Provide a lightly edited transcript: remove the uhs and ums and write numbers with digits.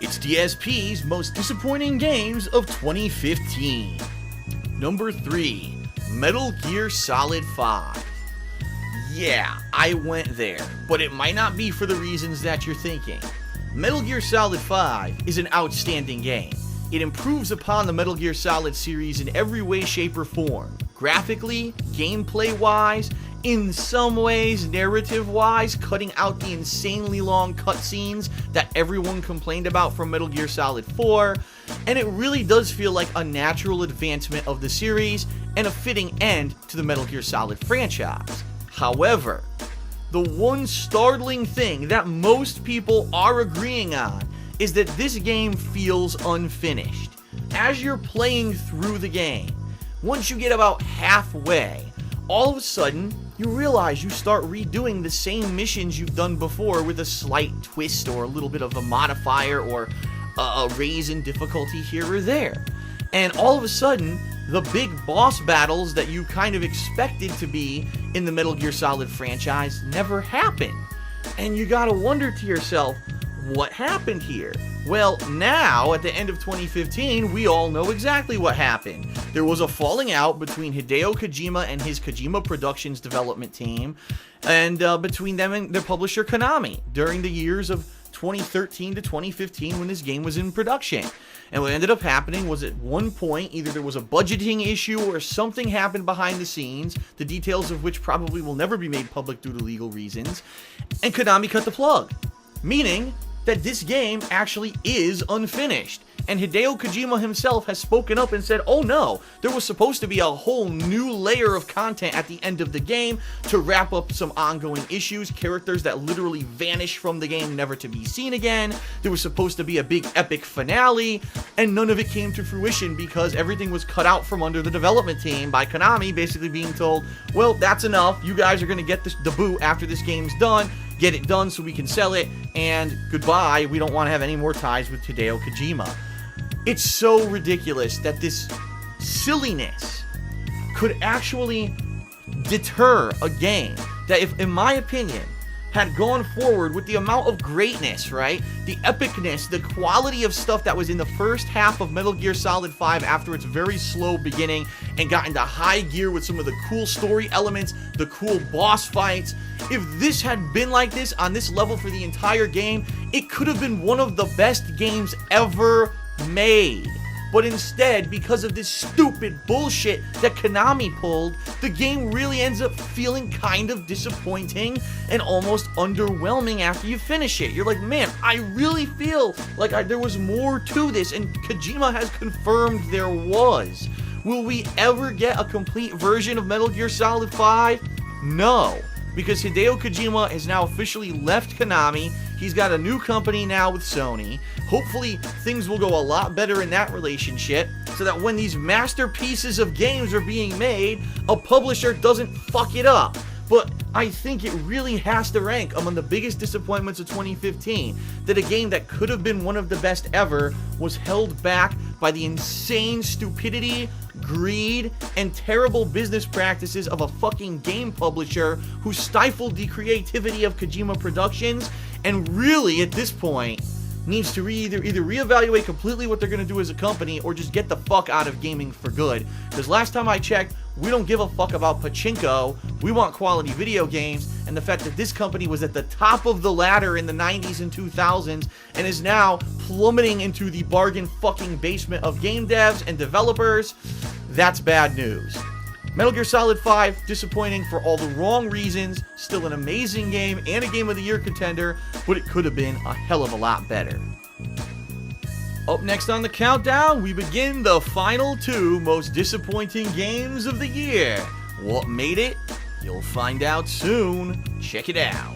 It's DSP's most disappointing games of 2015. Number 3, Metal Gear Solid 5. Yeah, I went there, but it might not be for the reasons that you're thinking. Metal Gear Solid 5 is an outstanding game. It improves upon the Metal Gear Solid series in every way, shape, or form. Graphically, gameplay-wise, in some ways, narrative-wise, cutting out the insanely long cutscenes that everyone complained about from Metal Gear Solid 4, and it really does feel like a natural advancement of the series and a fitting end to the Metal Gear Solid franchise. However, the one startling thing that most people are agreeing on is that this game feels unfinished. As you're playing through the game, once you get about halfway, all of a sudden, you realize you start redoing the same missions you've done before with a slight twist or a little bit of a modifier or a raise in difficulty here or there. And all of a sudden, the big boss battles that you kind of expected to be in the Metal Gear Solid franchise never happen. And you gotta wonder to yourself, what happened here? Well, now, at the end of 2015, we all know exactly what happened. There was a falling out between Hideo Kojima and his Kojima Productions development team, and between them and their publisher Konami during the years of 2013 to 2015 when this game was in production. And what ended up happening was at one point, either there was a budgeting issue or something happened behind the scenes, the details of which probably will never be made public due to legal reasons, and Konami cut the plug. Meaning that this game actually is unfinished. And Hideo Kojima himself has spoken up and said, oh no, there was supposed to be a whole new layer of content at the end of the game to wrap up some ongoing issues, characters that literally vanish from the game never to be seen again. There was supposed to be a big epic finale, and none of it came to fruition because everything was cut out from under the development team by Konami, basically being told, well, that's enough, you guys are going to get the boot after this game's done, get it done so we can sell it, and goodbye, we don't want to have any more ties with Hideo Kojima. It's so ridiculous that this silliness could actually deter a game that, if, in my opinion, had gone forward with the amount of greatness, right? The epicness, the quality of stuff that was in the first half of Metal Gear Solid 5 after its very slow beginning and got into high gear with some of the cool story elements, the cool boss fights. If this had been like this on this level for the entire game, it could have been one of the best games ever made. But instead, because of this stupid bullshit that Konami pulled, the game really ends up feeling kind of disappointing and almost underwhelming after you finish it. You're like, man, I really feel like there was more to this, and Kojima has confirmed there was. Will we ever get a complete version of Metal Gear Solid 5? No. Because Hideo Kojima has now officially left Konami. He's got a new company now with Sony. Hopefully, things will go a lot better in that relationship so that when these masterpieces of games are being made, a publisher doesn't fuck it up. But I think it really has to rank among the biggest disappointments of 2015, that a game that could have been one of the best ever was held back by the insane stupidity, greed, and terrible business practices of a fucking game publisher who stifled the creativity of Kojima Productions and really, at this point, needs to either reevaluate completely what they're going to do as a company or just get the fuck out of gaming for good. Because last time I checked, we don't give a fuck about pachinko. We want quality video games, and the fact that this company was at the top of the ladder in the 90s and 2000s and is now plummeting into the bargain fucking basement of game devs and developers, that's bad news. Metal Gear Solid 5, disappointing for all the wrong reasons, still an amazing game and a Game of the Year contender, but it could have been a hell of a lot better. Up next on the countdown, we begin the final 2 most disappointing games of the year. What made it? You'll find out soon. Check it out.